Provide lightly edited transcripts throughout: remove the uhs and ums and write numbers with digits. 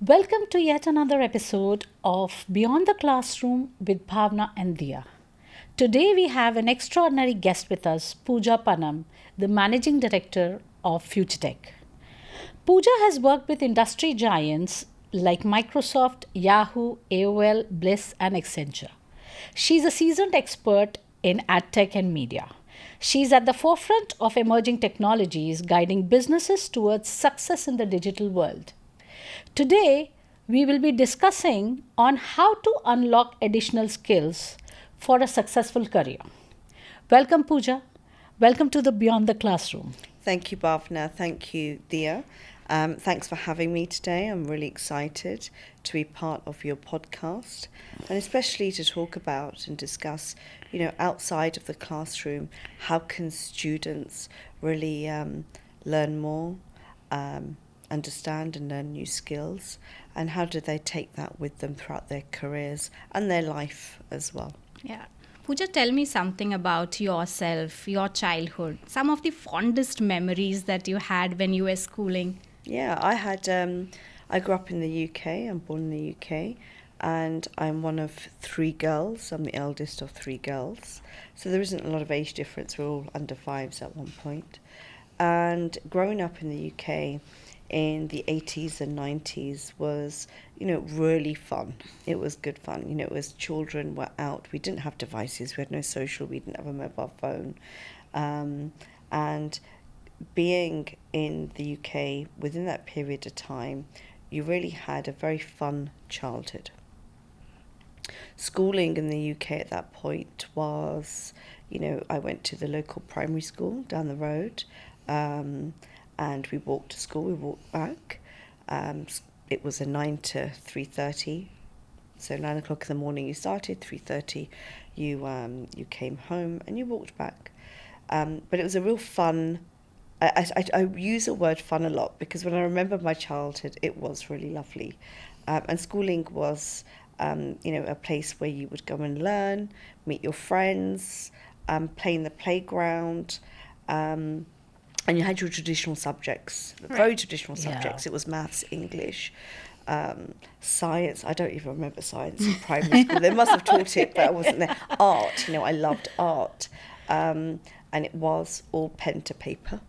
Welcome to yet another episode of Beyond the Classroom with Bhavna and Dia. Today we have an extraordinary guest with us, Puja Pannam, the Managing Director of FutureTech. Puja has worked with industry giants like Microsoft, Yahoo, AOL, Bliss, and Accenture. She's a seasoned expert in ad tech and media. She's at the forefront of emerging technologies, guiding businesses towards success in the digital world. Today, we will be discussing on how to unlock additional skills for a successful career. Welcome, Puja. Welcome to the Beyond the Classroom. Thank you, Bhavna. Thank you, Dia. Thanks for having me today. I'm really excited to be part of your podcast and especially to talk about and discuss, outside of the classroom, how can students really learn more, understand and learn new skills, and how do they take that with them throughout their careers and their life as well. Yeah. Pooja, tell me something about yourself, your childhood, some of the fondest memories that you had when you were schooling. Yeah, I grew up in the UK. I'm born in the UK, and I'm one of three girls. I'm the eldest of three girls. So there isn't a lot of age difference. We're all under fives at one point. And growing up in the UK in the 80s and 90s was, really fun. It was good fun. It was children were out. We didn't have devices. We had no social. We didn't have a mobile phone. And being in the UK within that period of time, you really had a very fun childhood. Schooling in the UK at that point was, I went to the local primary school down the road, and we walked to school, we walked back. It was a 9 to 3:30, so 9 o'clock in the morning you started, 3:30 you came home and you walked back. But it was a real fun. I use the word fun a lot because when I remember my childhood, it was really lovely. And schooling was, a place where you would go and learn, meet your friends, play in the playground, and you had your traditional subjects, very traditional subjects. Yeah. It was maths, English, science. I don't even remember science in primary school. They must have taught it, but I wasn't there. Art, I loved art. And it was all pen to paper.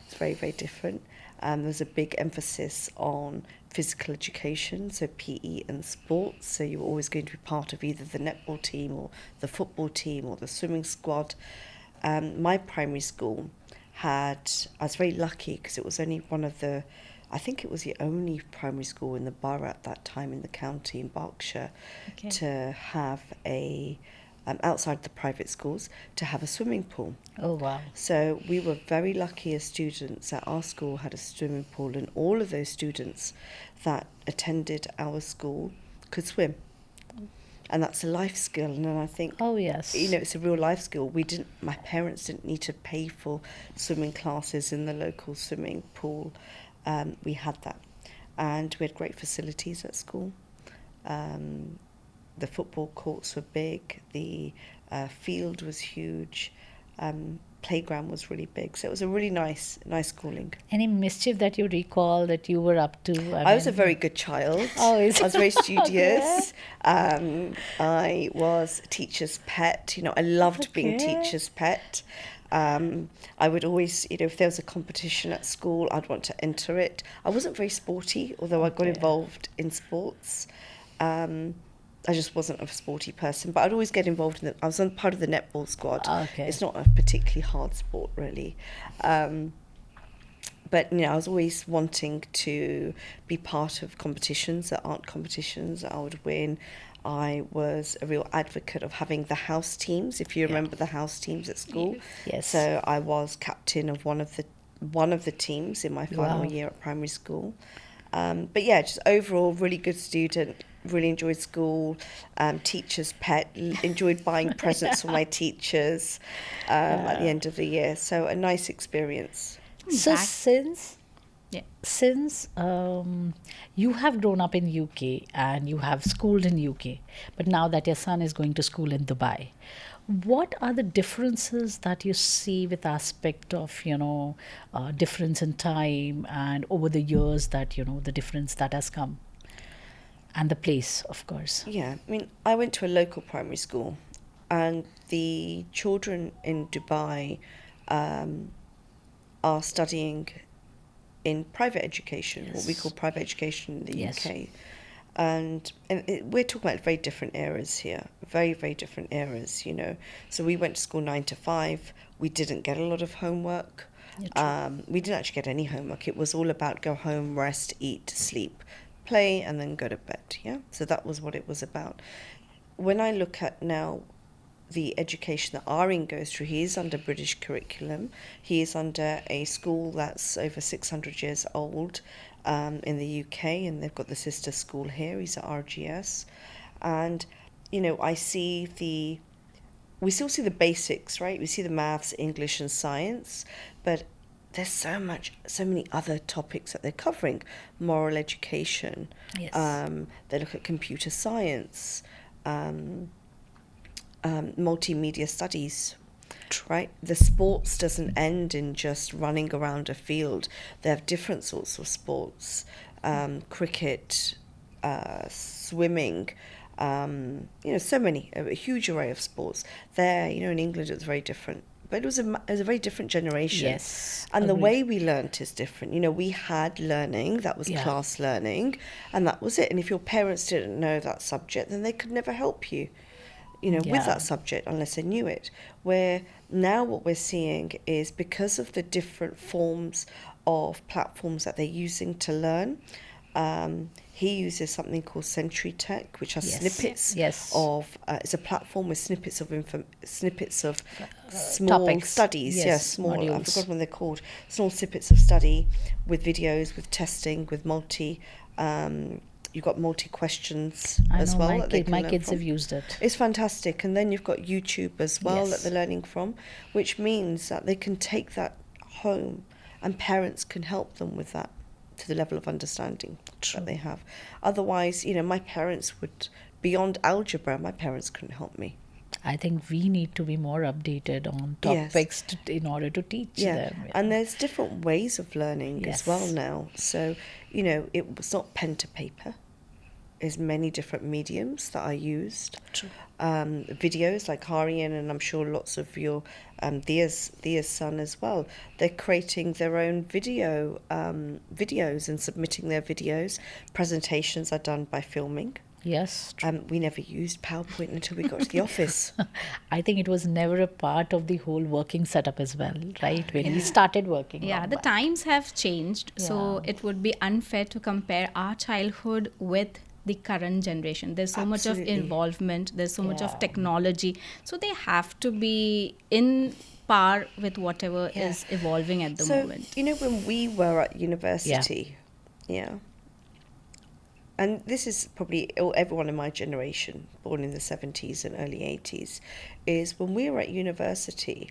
It's very, very different. There was a big emphasis on physical education, so PE and sports. So you were always going to be part of either the netball team or the football team or the swimming squad. My primary school I was very lucky because it was only I think it was the only primary school in the borough at that time in the county in Berkshire to have outside the private schools, to have a swimming pool. Oh, wow. So we were very lucky as students that our school had a swimming pool, and all of those students that attended our school could swim. And that's a life skill, and I think, Oh, yes. it's a real life skill. My parents didn't need to pay for swimming classes in the local swimming pool. We had that, and we had great facilities at school. The football courts were big, the field was huge, playground was really big. So it was a really nice schooling. Any mischief that you recall that you were up to? I was a very good child. Oh, is I was very studious. I was a teacher's pet. I loved being teacher's pet. I would always, if there was a competition at school, I'd want to enter it. I wasn't very sporty, although I got involved in sports. I just wasn't a sporty person, but I'd always get involved in I was on part of the netball squad. Okay. It's not a particularly hard sport, really. But, I was always wanting to be part of competitions that aren't competitions that I would win. I was a real advocate of having the house teams, if you remember the house teams at school. Yes. So I was captain of one of the teams in my final Wow. year at primary school. But yeah, just overall, really good student, really enjoyed school, teacher's pet, enjoyed buying presents for my teachers at the end of the year. So a nice experience. So Back- since you have grown up in UK and you have schooled in UK, but now that your son is going to school in Dubai, what are the differences that you see with aspect of difference in time and over the years that the difference that has come? And the place, of course. Yeah, I mean, I went to a local primary school, and the children in Dubai are studying in private education, what we call private education in the Yes. UK. And we're talking about very different eras here, very, very different eras, you know. So we went to school 9 to 5. We didn't get a lot of homework. We didn't actually get any homework. It was all about go home, rest, eat, sleep, play, and then go to bed, yeah? So that was what it was about. When I look at now the education that Aryan goes through, he is under British curriculum. He is under a school that's over 600 years old in the UK, and they've got the sister school here. He's at RGS. And, you know, we still see the basics, right? We see the maths, English and science, but there's so many other topics that they're covering. Moral education. Yes. They look at computer science, multimedia studies, right? The sports doesn't end in just running around a field. They have different sorts of sports, cricket, swimming, you know, so many, a huge array of sports. There, you know, in England it was very different. But it was a very different generation. Yes, And the agreed. way we learnt is different. You know, we had learning, that was class learning, and that was it. And if your parents didn't know that subject, then they could never help you, you know, with that subject unless they knew it. Where now what we're seeing is because of the different forms of platforms that they're using to learn, he uses something called Century Tech, which has snippets of. It's a platform with snippets of small topics. studies. Yes, Small. I modules. forgot what they're called. Small snippets of study with videos, with testing, with multi. You've got multi questions as well. My kids have used it. It's fantastic, and then you've got YouTube as well that they're learning from, which means that they can take that home, and parents can help them with that to the level of understanding that they have. Otherwise, you know, my parents would, beyond algebra, my parents couldn't help me. I think we need to be more updated on topics in order to teach them. Yeah. And there's different ways of learning as well now. So, you know, it was not pen to paper. There's many different mediums that are used. True. Videos like Aryan, and I'm sure lots of your Dia's son as well. They're creating their own videos and submitting their videos. Presentations are done by filming. Yes. We never used PowerPoint until we got to the office. I think it was never a part of the whole working setup as well, right? When we started working. Yeah, the times have changed. So it would be unfair to compare our childhood with the current generation. There's so much of involvement, there's so much of technology. So they have to be in par with whatever is evolving at the moment. You know, when we were at university, and this is probably everyone in my generation, born in the 70s and early 80s, is when we were at university,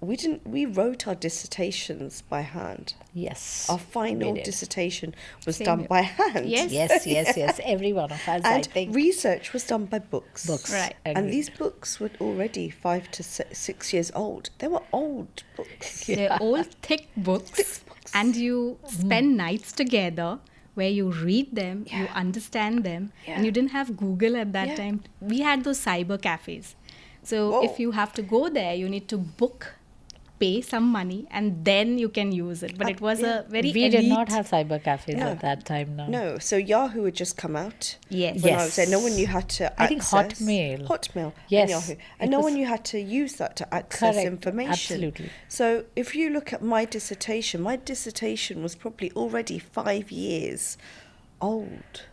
we wrote our dissertations by hand. Yes. Our final dissertation was done by hand. Yes. Every one of us, I think. And research was done by books. Right. And these books were already 5 to 6 years old. They were old books. They're old, thick books. And you spend nights together where you read them, you understand them, and you didn't have Google at that time. We had those cyber cafes. So if you have to go there, you need to pay some money, and then you can use it. But it was a very We elite... did not have cyber cafes at that time, no. No, so Yahoo had just come out. Yes. When I was there, no one knew how to access... I think Hotmail. And Yahoo. And no one knew how to use that to access information. Absolutely. So if you look at my dissertation was probably already 5 years old.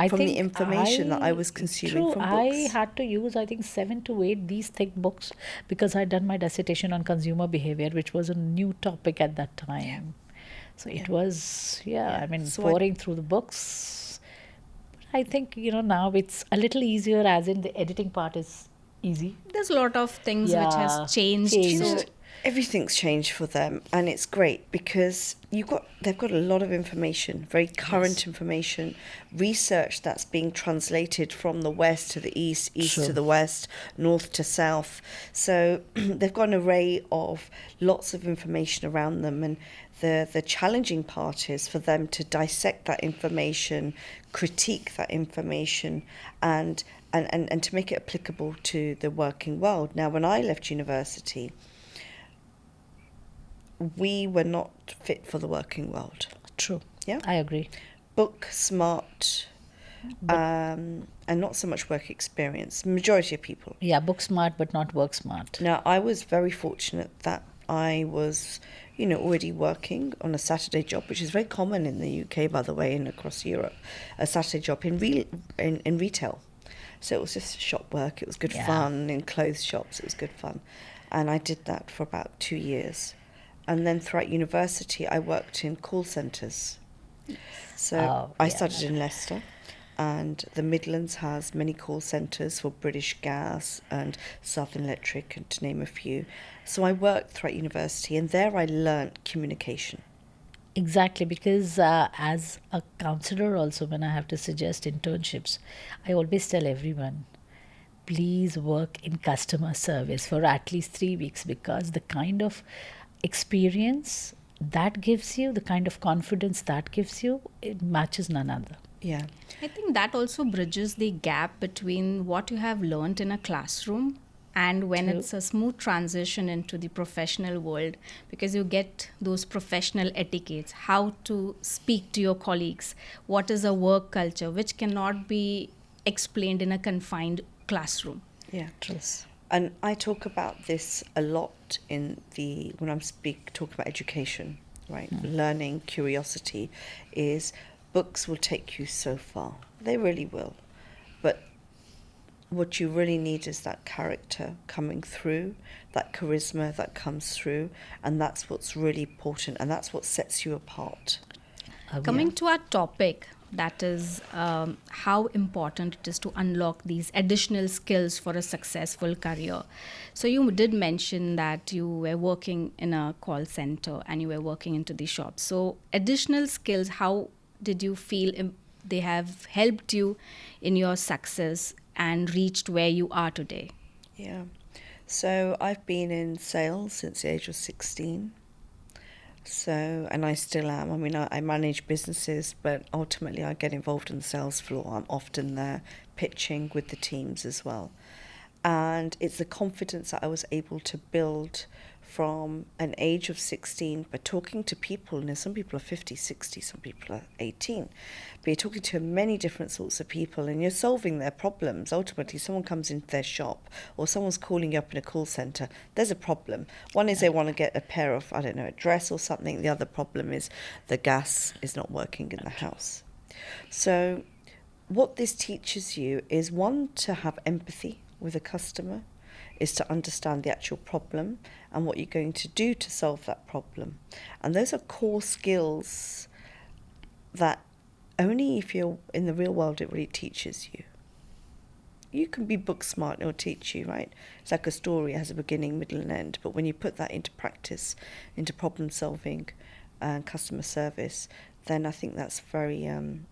From the information that I was consuming from books. I had to use, I think, 7 to 8 these thick books because I'd done my dissertation on consumer behavior, which was a new topic at that time. So it was, I mean, so pouring through the books. I think, you know, now it's a little easier, as in the editing part is easy. There's a lot of things which has changed. So Everything's changed for them, and it's great because they've got a lot of information, very current information, research that's being translated from the west to the east, east to the west, north to south. So they've got an array of lots of information around them, and the challenging part is for them to dissect that information, critique that information, and to make it applicable to the working world. Now, when I left university, we were not fit for the working world. True. Yeah, I agree. Book smart, and not so much work experience. Majority of people. Yeah, book smart but not work smart. Now, I was very fortunate that I was, already working on a Saturday job, which is very common in the UK, by the way, and across Europe. A Saturday job in retail. So it was just shop work. It was good fun. In clothes shops, it was good fun, and I did that for about 2 years. And then throughout university, I worked in call centres. So I started in Leicester, and the Midlands has many call centres for British Gas and Southern Electric, and to name a few. So I worked throughout university, and there I learnt communication. Exactly, because as a counselor also, when I have to suggest internships, I always tell everyone, please work in customer service for at least 3 weeks, because the kind of experience that gives you, the kind of confidence that gives you, it matches none other. Yeah. I think that also bridges the gap between what you have learned in a classroom and when it's a smooth transition into the professional world, because you get those professional etiquettes, how to speak to your colleagues, what is a work culture, which cannot be explained in a confined classroom. Yeah. And I talk about this a lot when I'm talking about education, right? Learning, curiosity, is books will take you so far. They really will. But what you really need is that character coming through, that charisma that comes through, and that's what's really important, and that's what sets you apart. Coming to our topic, that is how important it is to unlock these additional skills for a successful career. So you did mention that you were working in a call center and you were working into the shop. So additional skills, how did you feel they have helped you in your success and reached where you are today? Yeah. So I've been in sales since the age of 16. So, and I still am. I mean, I manage businesses, but ultimately I get involved in the sales floor. I'm often there pitching with the teams as well. And it's the confidence that I was able to build from an age of 16 by talking to people. Some people are 50, 60, some people are 18. But you're talking to many different sorts of people and you're solving their problems. Ultimately, someone comes into their shop or someone's calling you up in a call centre. There's a problem. One is they want to get a pair of, a dress or something. The other problem is the gas is not working in the house. So what this teaches you is, one, to have empathy with a customer, is to understand the actual problem and what you're going to do to solve that problem. And those are core skills that only if you're in the real world it really teaches you. You can be book smart, it'll teach you, right? It's like a story, it has a beginning, middle and end. But when you put that into practice, into problem solving and customer service, then I think that's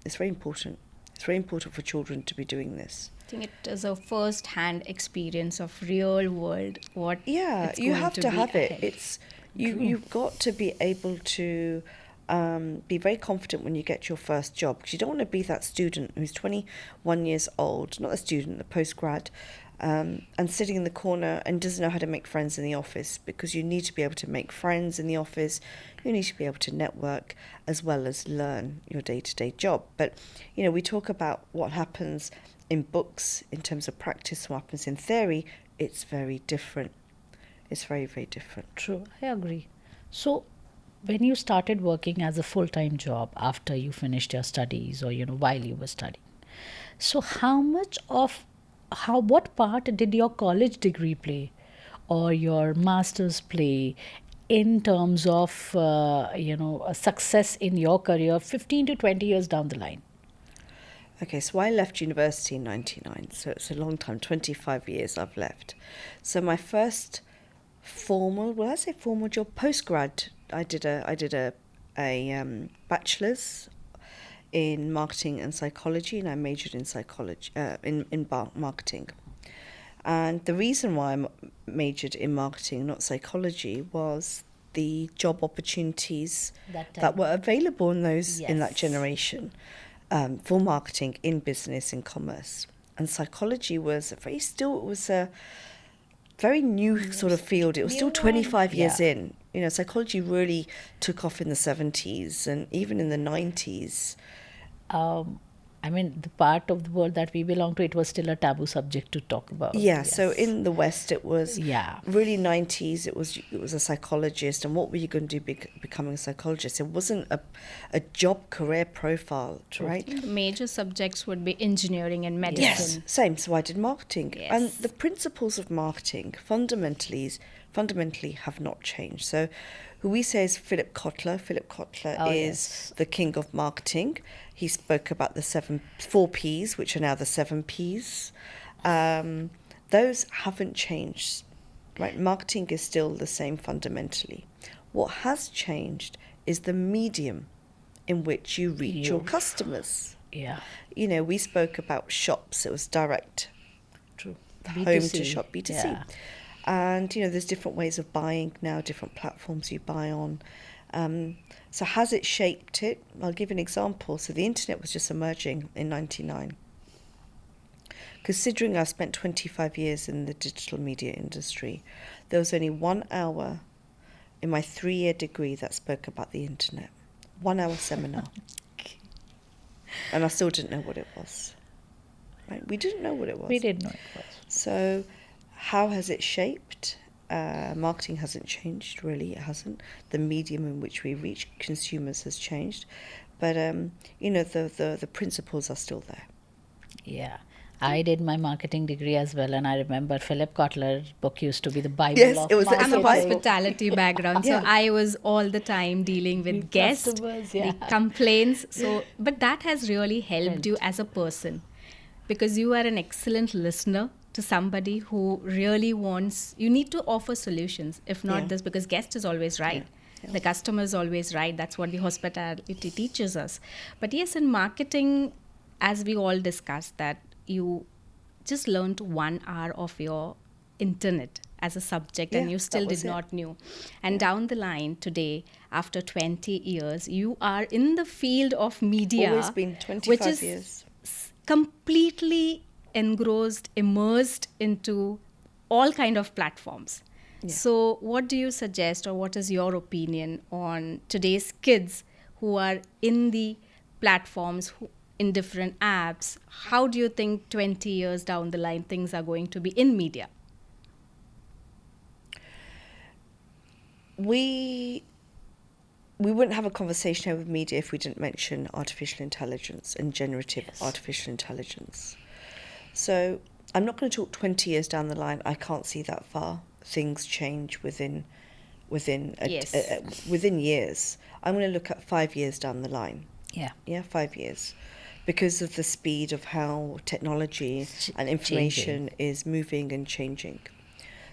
it's very important. It's very important for children to be doing this. I think it is a first-hand experience of real world. You have to have it. It's you've got to be able to be very confident when you get your first job, because you don't want to be that student who's 21 years old, not a student, a postgrad, and sitting in the corner and doesn't know how to make friends in the office, because you need to be able to make friends in the office. You need to be able to network as well as learn your day-to-day job. But, we talk about what happens in books in terms of practice, what happens in theory. It's very different. It's very, very different. True, I agree. So when you started working as a full-time job after you finished your studies or, while you were studying, so what part did your college degree play or your master's play in terms of, a success in your career 15 to 20 years down the line? Okay, so I left university in 99, so it's a long time, 25 years I've left. So my first formal. Well, I say formal job. Postgrad, I did a bachelor's in marketing and psychology, and I majored in psychology in marketing. And the reason why I majored in marketing, not psychology, was the job opportunities that were available in that generation for marketing, in business, in commerce. And psychology was a very new sort of field. It was still 25 years in. You know, psychology really took off in the 70s and even in the 90s. I mean, the part of the world that we belong to, it was still a taboo subject to talk about. Yeah, so in the West, it was really 90s. It was a psychologist, and what were you going to do becoming a psychologist? It wasn't a job career profile, right? The major subjects would be engineering and medicine. Yes, same. So I did marketing. Yes. And the principles of marketing fundamentally have not changed. So who we say is Philip Kotler. Philip Kotler is the king of marketing. He spoke about the 4 Ps, which are now the 7 Ps. Those haven't changed, right? Marketing is still the same fundamentally. What has changed is the medium in which you reach your customers. Yeah. You know, we spoke about shops. It was direct. True. Home B2C. to shop, B2C. Yeah. And, you know, there's different ways of buying now, different platforms you buy on. So has it shaped it? I'll give an example. So the internet was just emerging in 99. Considering I spent 25 years in the digital media industry, there was only 1 hour in my 3-year degree that spoke about the internet. 1 hour seminar. And I still didn't know what it was. Right? We didn't know what it was. We didn't know it was. So how has it shaped? Marketing hasn't changed, really. It hasn't. The medium in which we reach consumers has changed. But, you know, the principles are still there. Yeah. I did my marketing degree as well, and I remember Philip Kotler's book used to be the Bible Yes, of it was marketing. I'm a hospitality background, so Yeah. I was all the time dealing with guests, customers, yeah. the complaints. So, but that has really helped you as a person, because you are an excellent listener to somebody who really wants. You need to offer solutions. If not this, because guest is always right. Yeah. The customer is always right. That's what the hospitality teaches us. But yes, in marketing, as we all discussed, that you just learned 1 hour of your internet as a subject, and Yeah, you still that was did it. not knew. And down the line today, after 20 years, you are in the field of media. Always been 25 which is years. completely engrossed, immersed into all kind of platforms. Yeah. So what do you suggest, or what is your opinion on today's kids who are in the platforms, in different apps? How do you think 20 years down the line things are going to be in media? We wouldn't have a conversation with media if we didn't mention artificial intelligence and generative artificial intelligence. So I'm not going to talk 20 years down the line. I can't see that far. Things change within years. I'm going to look at 5 years down the line. Yeah, 5 years. Because of the speed of how technology and information is moving and changing.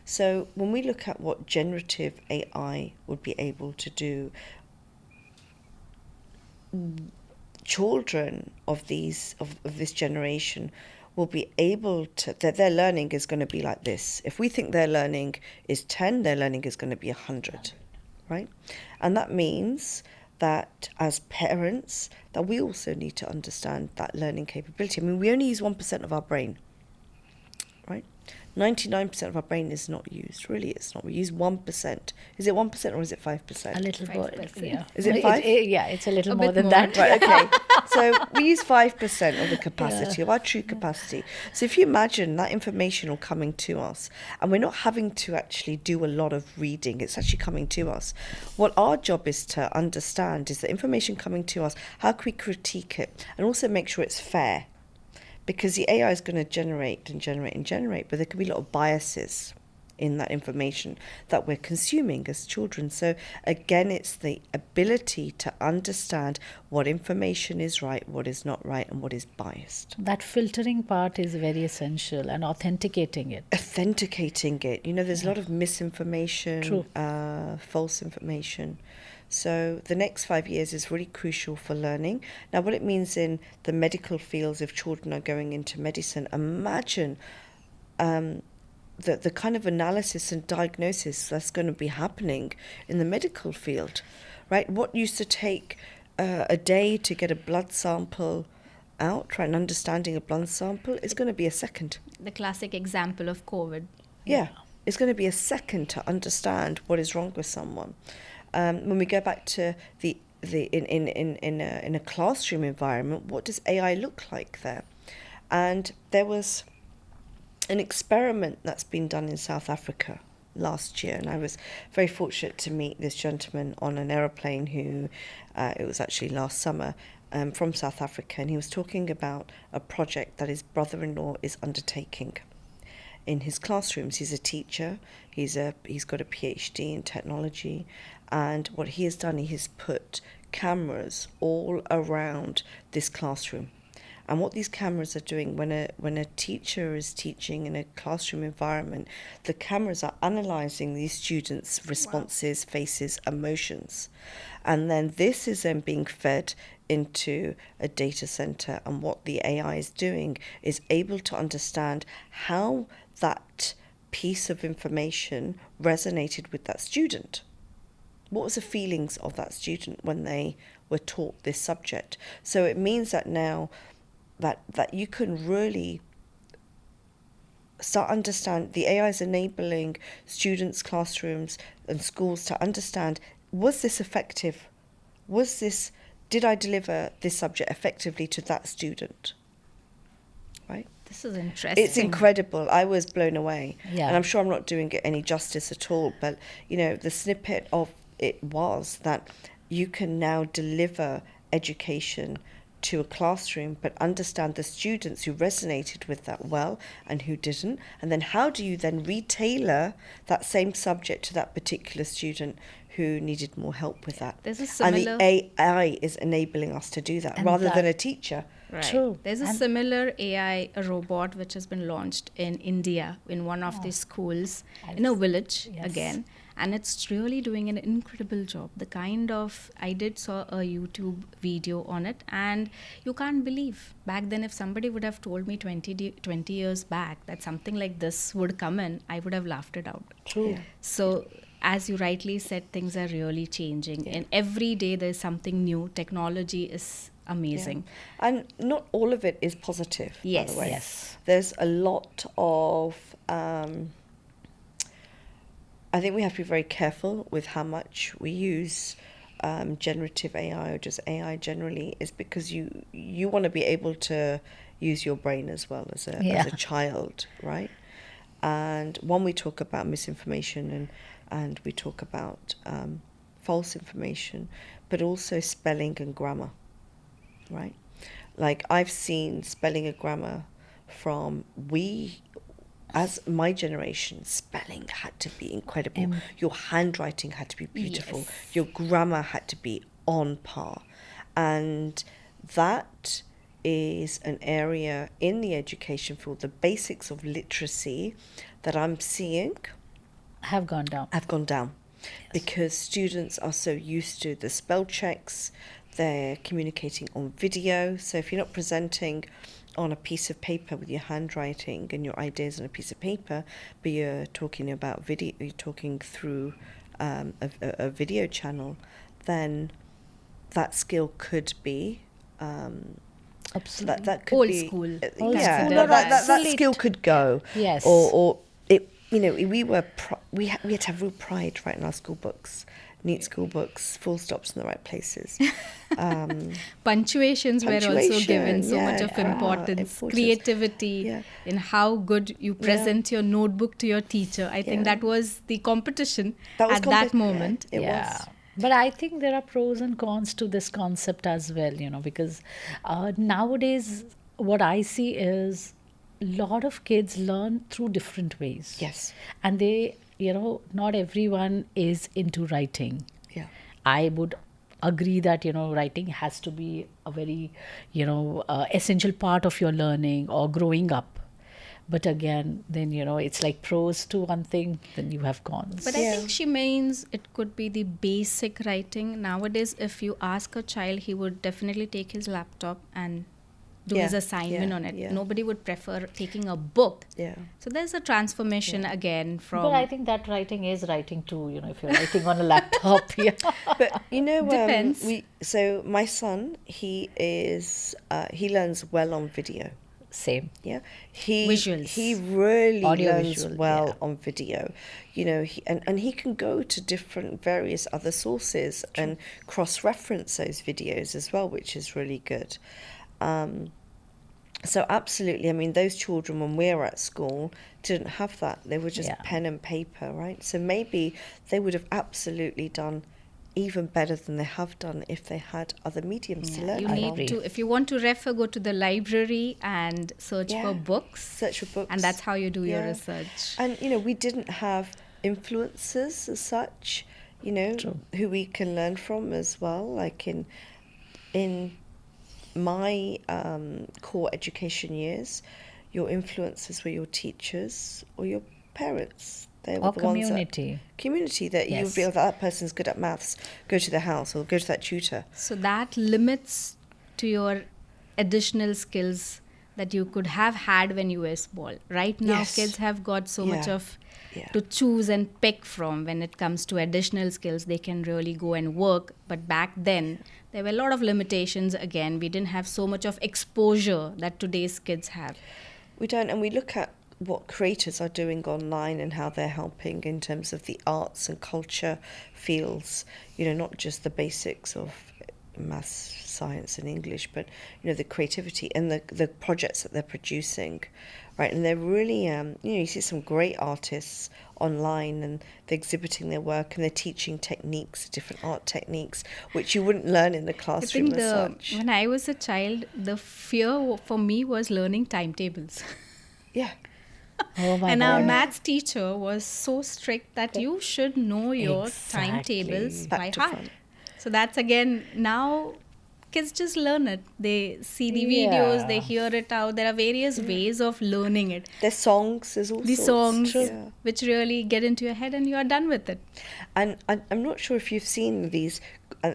So when we look at what generative AI would be able to do, children of this generation will be able to, their learning is going to be like this. If we think their learning is 10, their learning is going to be 100, right? And that means that as parents, that we also need to understand that learning capability. I mean, we only use 1% of our brain, right? 99% of our brain is not used. Really, it's not. We use 1%. Is it 1% or is it 5%? A little more. 5%. Yeah. Is it 5? It's a little A more bit than more. that. Right, okay. So we use 5% of the capacity, of our true capacity. So if you imagine that information all coming to us, and we're not having to actually do a lot of reading, it's actually coming to us. What our job is to understand is the information coming to us, how can we critique it, and also make sure it's fair. Because the AI is going to generate, but there could be a lot of biases in that information that we're consuming as children. So again, it's the ability to understand what information is right, what is not right, and what is biased. That filtering part is very essential, and authenticating it. Authenticating it. You know, there's a lot of misinformation, True. false information. So the next 5 years is really crucial for learning. Now, what it means in the medical fields, if children are going into medicine, imagine the kind of analysis and diagnosis that's going to be happening in the medical field, right? What used to take a day to get a blood sample out, right? An understanding a blood sample is going to be a second. The classic example of COVID. Yeah, it's going to be a second to understand what is wrong with someone. When we go back to in a classroom environment, what does AI look like there? And there was an experiment that's been done in South Africa last year, and I was very fortunate to meet this gentleman on an aeroplane who, it was actually last summer, from South Africa, and he was talking about a project that his brother-in-law is undertaking in his classrooms. He's a teacher, he's got a PhD in technology, and what he has done, he has put cameras all around this classroom. And what these cameras are doing, when a teacher is teaching in a classroom environment, the cameras are analysing these students' responses, faces, emotions. And then this is then being fed into a data centre, and what the AI is doing is able to understand how that piece of information resonated with that student. What was the feelings of that student when they were taught this subject? So it means that now that you can really start understand, the AI is enabling students, classrooms and schools to understand, was this effective? Did I deliver this subject effectively to that student? Right? This is interesting. It's incredible. I was blown away. Yeah. And I'm sure I'm not doing it any justice at all, but you know, the snippet of it was that you can now deliver education to a classroom, but understand the students who resonated with that well and who didn't. And then how do you then retailer that same subject to that particular student who needed more help with that? There's a similar... And the AI is enabling us to do that, And rather that- than a teacher. Right. True. There's a similar AI, a robot, which has been launched in India in one of the schools in a village Yes. again. And it's really doing an incredible job. The kind of, I did saw a YouTube video on it, and you can't believe. Back then, if somebody would have told me 20 years back that something like this would come in, I would have laughed it out. True. Yeah. So, as you rightly said, things are really changing. And every day there's something new. Technology is amazing. Yeah. And not all of it is positive, by Yes. the way. Yes. There's a lot of... I think we have to be very careful with how much we use generative AI or just AI generally, is because you want to be able to use your brain as well as a child, right? And when we talk about misinformation and we talk about false information, but also spelling and grammar, right? Like I've seen spelling and grammar from as my generation, spelling had to be incredible. Your handwriting had to be beautiful. Yes. Your grammar had to be on par. And that is an area in the education field, the basics of literacy that I'm seeing Have gone down. have gone down. Yes. Because students are so used to the spell checks, they're communicating on video. So if you're not presenting on a piece of paper with your handwriting and your ideas on a piece of paper, but you're talking about video, you're talking through a video channel, then that skill could be Absolutely. that could Old be school. Old yeah, school. no, that Obsolete. skill could go. Yes. Or it, you know, we had to have real pride, right, in our school books. Neat school books, full stops in the right places. Punctuations were also Punctuation, given so yeah, much of importance, importance. creativity Yeah. in how good you present your notebook to your teacher. I think Yeah. that was the competition That was at that compet- yeah, moment. it was. But I think there are pros and cons to this concept as well, because nowadays what I see is lot of kids learn through different ways. Yes. And they, not everyone is into writing. Yeah. I would agree that, writing has to be a very, essential part of your learning or growing up. But again, then, it's like prose to one thing, then you have gone. But I think she means it could be the basic writing. Nowadays, if you ask a child, he would definitely take his laptop and do his assignment on it. Yeah. Nobody would prefer taking a book. Yeah. So there's a transformation again from... But I think that writing is writing too, if you're writing on a laptop. Yeah. But Depends. So my son, he learns well on video. Same. Yeah, Visuals. he really Audio learns visual, well yeah. on video. And he can go to different various other sources and cross-reference those videos as well, which is really good. So absolutely, I mean, those children when we were at school didn't have that. They were just pen and paper, right? So maybe they would have absolutely done even better than they have done if they had other mediums to learn You from. need to, if you want to refer, go to the library and search for books. Search for books. And that's how you do your research. And, we didn't have influencers as such, who we can learn from as well. Like in my core education years, your influencers were your teachers or your parents. They were Or the community. Community that you would be like, that person's good at maths, go to their house or go to that tutor. So that limits to your additional skills that you could have had when you were small. Right now, Yes. kids have got so much of Yeah. to choose and pick from when it comes to additional skills. They can really go and work. But back then, there were a lot of limitations. Again, we didn't have so much of exposure that today's kids have. We don't, and we look at what creators are doing online and how they're helping in terms of the arts and culture fields, not just the basics of maths, science and English, but, the creativity and the projects that they're producing, right? And they're really, you see some great artists online and they're exhibiting their work and they're teaching techniques, different art techniques, which you wouldn't learn in the classroom as such. When I was a child, the fear for me was learning timetables. Yeah. Oh my And God. our maths teacher was so strict that you should know your Exactly. timetables Back by to heart. front. So that's again, now kids just learn it. They see the videos, they hear it out. There are various ways of learning it. There's songs, there's all The sorts. songs Yeah. which really get into your head and you are done with it. And I'm not sure if you've seen these.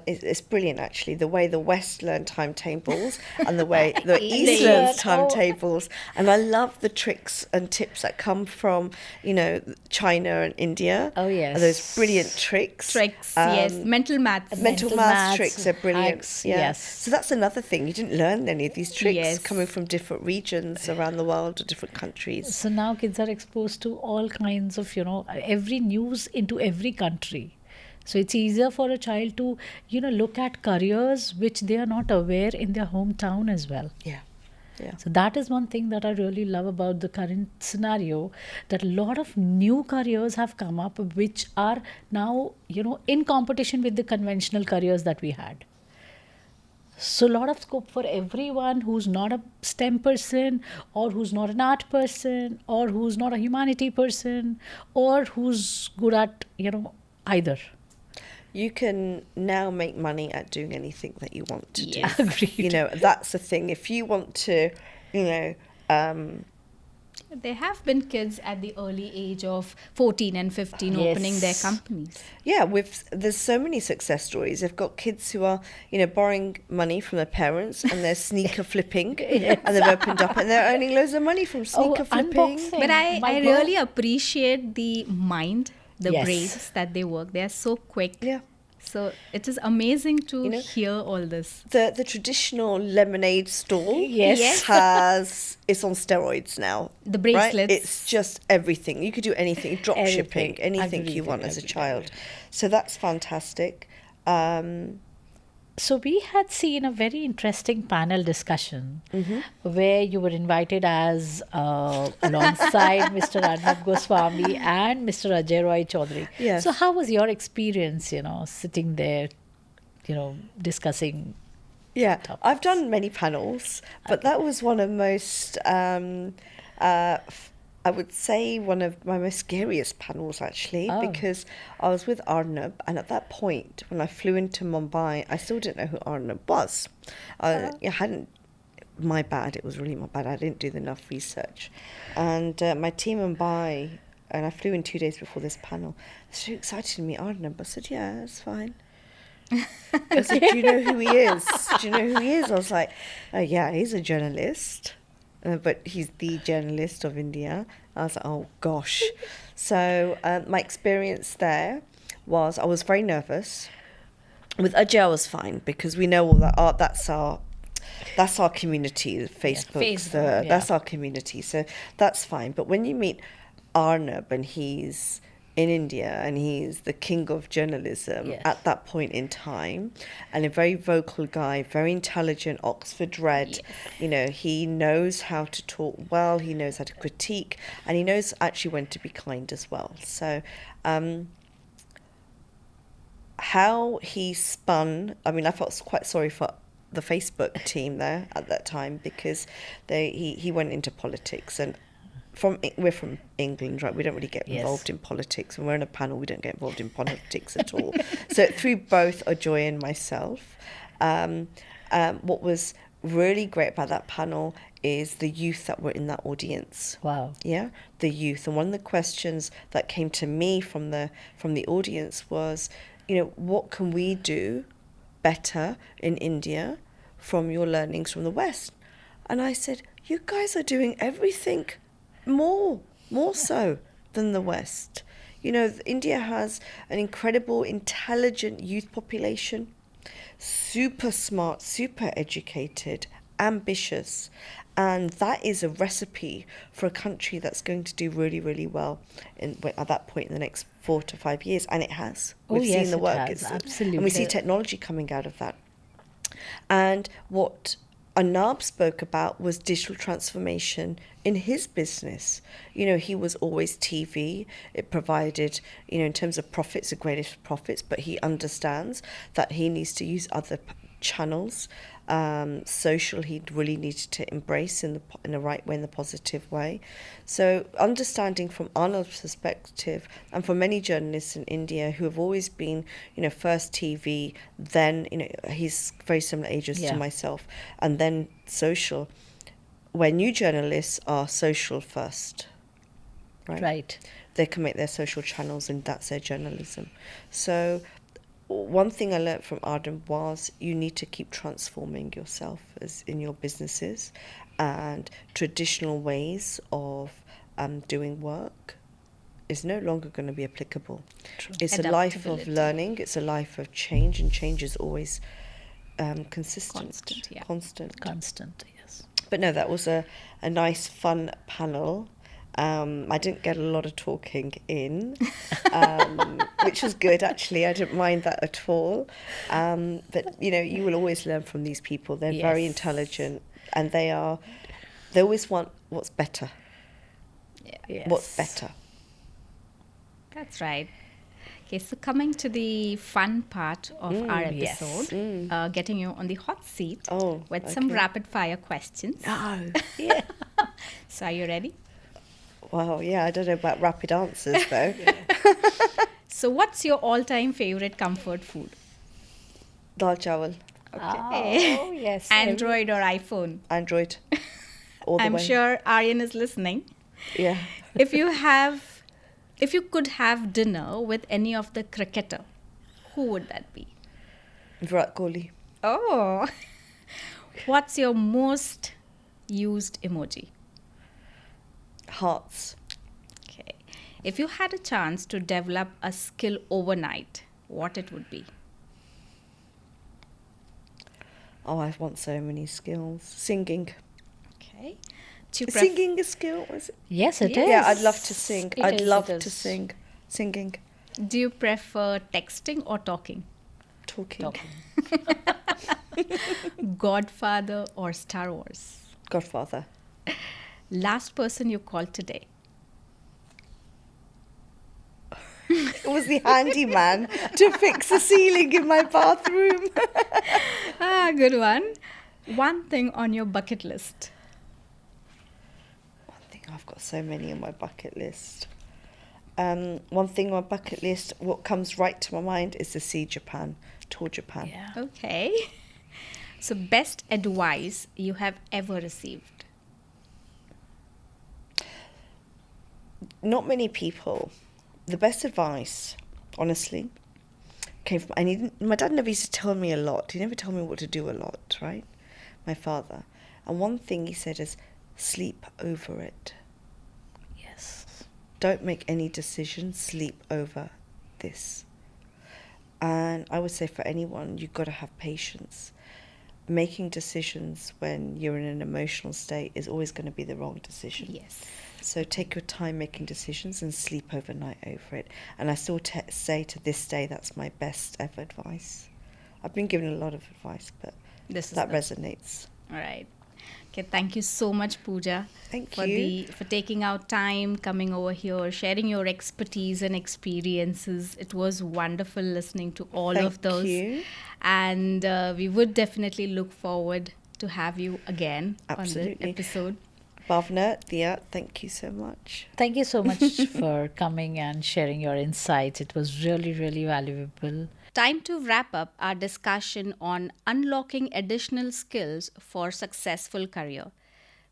It's brilliant, actually, the way the West learn timetables and the way the East learns timetables. And I love the tricks and tips that come from, China and India. Oh, yes. And those brilliant tricks. Yes. Mental maths. Mental maths maths, tricks are brilliant. hacks, Yeah. yes. So that's another thing. You didn't learn any of these tricks Yes. coming from different regions around the world or different countries. So now kids are exposed to all kinds of, every news into every country. So it's easier for a child to, look at careers which they are not aware in their hometown as well. Yeah. Yeah. So that is one thing that I really love about the current scenario, that a lot of new careers have come up which are now, in competition with the conventional careers that we had. So a lot of scope for everyone who's not a STEM person or who's not an art person or who's not a humanity person or who's good at, either. You can now make money at doing anything that you want to Yes. do. Agreed. That's the thing. If you want to, There have been kids at the early age of 14 and 15 Yes. opening their companies. yeah, there's so many success stories. They've got kids who are, borrowing money from their parents and they're sneaker flipping and they've opened up and they're earning loads of money from sneaker flipping. unboxing. But I My really appreciate the mind, the Yes. brains that they work. They are so quick. Yeah. So it is amazing to hear all this. The traditional lemonade stall Yes. it's on steroids now. The right? bracelets. It's just everything. You could do anything, drop shipping, anything you want as a child. So that's fantastic. So we had seen a very interesting panel discussion where you were invited as alongside Mr. Arnab Goswami and Mr. Ajay Roy Chaudhary. Yes. So how was your experience, sitting there, discussing? Yeah, topics. I've done many panels, but that was one of the most I would say one of my most scariest panels, actually, Oh. because I was with Arnab, and at that point, when I flew into Mumbai, I still didn't know who Arnab was. I hadn't. My bad. It was really my bad. I didn't do enough research, and my team in Mumbai, and I flew in 2 days before this panel. They're so excited to meet Arnab. I said, "Yeah, it's fine." I said, "Do you know who he is? Do you know who he is?" I was like, "Oh yeah, he's a journalist." But he's the journalist of India. I was like, oh gosh. So my experience there was I was very nervous. With Ajay, I was fine because we know all that. That's our community. Facebook's that's our community. So that's fine. But when you meet Arnab and he's in India and he's the king of journalism at that point in time, and a very vocal guy, very intelligent, Oxford read, he knows how to talk well, he knows how to critique, and he knows actually when to be kind as well. So how he spun, I mean, I felt quite sorry for the Facebook team there at that time because he went into politics, and we're from England, right? We don't really get involved in politics. When we're in a panel, we don't get involved in politics at all. So through both Ajoy and myself, what was really great about that panel is the youth that were in that audience. Wow. Yeah, the youth. And one of the questions that came to me from the audience was, what can we do better in India from your learnings from the West? And I said, you guys are doing everything more so than the West. India has an incredible, intelligent youth population, super smart, super educated, ambitious, and that is a recipe for a country that's going to do really, really well at that point in the next 4 to 5 years, and it has. We've seen the work, absolutely, and we see technology coming out of that. And what Arnab spoke about was digital transformation in his business. He was always TV. It provided, in terms of profits, the greatest profits, but he understands that he needs to use other channels. Social, he really needed to embrace in the right way, in the positive way. So understanding from Arnab's perspective, and for many journalists in India who have always been, first TV, then, he's very similar ages to myself, and then social, where new journalists are social first, right? They can make their social channels, and that's their journalism. So one thing I learned from Arnab was you need to keep transforming yourself as in your businesses, and traditional ways of doing work is no longer going to be applicable. True. It's a life of learning. It's a life of change, and change is always consistent. Constant, yes. But no, that was a nice, fun panel. I didn't get a lot of talking in, which was good, actually. I didn't mind that at all. But, you will always learn from these people. They're very intelligent, and they always want what's better. Yes. What's better. That's right. Okay, so coming to the fun part of our episode, getting you on the hot seat with some rapid fire questions. Oh, yeah. So are you ready? Wow, yeah, I don't know about rapid answers though. So what's your all-time favorite comfort food? Dal chawal. Okay. Oh, yes. Android or iPhone? Android. All the I'm way. sure Aryan is listening. Yeah. If you could have dinner with any of the cricketer, who would that be? Virat Kohli. Oh. What's your most used emoji? Hearts. Okay. If you had a chance to develop a skill overnight, what it would be? Oh, I want so many skills. Singing. Okay. Singing a skill, is it? Yes, it is. Yeah, I'd love to sing. I'd love to sing. Singing. Do you prefer texting or talking? Talking. Godfather or Star Wars? Godfather. Last person you called today? It was the handyman to fix the ceiling in my bathroom. Good one. One thing on your bucket list? One thing I've got so many on my bucket list. One thing on my bucket list, what comes right to my mind is to see Japan, tour Japan. Yeah. Okay. So, best advice you have ever received? Not many people. The best advice, honestly, came from, my dad never used to tell me a lot. He never told me what to do a lot, right? My father. And one thing he said is, sleep over it. Yes. Don't make any decisions, sleep over this. And I would say for anyone, you've got to have patience. Making decisions when you're in an emotional state is always going to be the wrong decision. Yes. So take your time making decisions and sleep overnight over it. And I still say to this day, that's my best ever advice. I've been given a lot of advice, but that resonates. All right. Okay, thank you so much, Puja. Thank for you. For taking out time, coming over here, sharing your expertise and experiences. It was wonderful listening to all of those. Thank you. And we would definitely look forward to have you again Absolutely. on the episode. Bhavna, Dia, thank you so much. Thank you so much for coming and sharing your insights. It was really, really valuable. Time to wrap up our discussion on unlocking additional skills for successful career.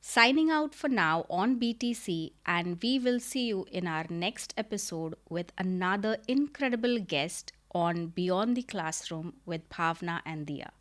Signing out for now on BTC, and we will see you in our next episode with another incredible guest on Beyond the Classroom with Bhavna and Dia.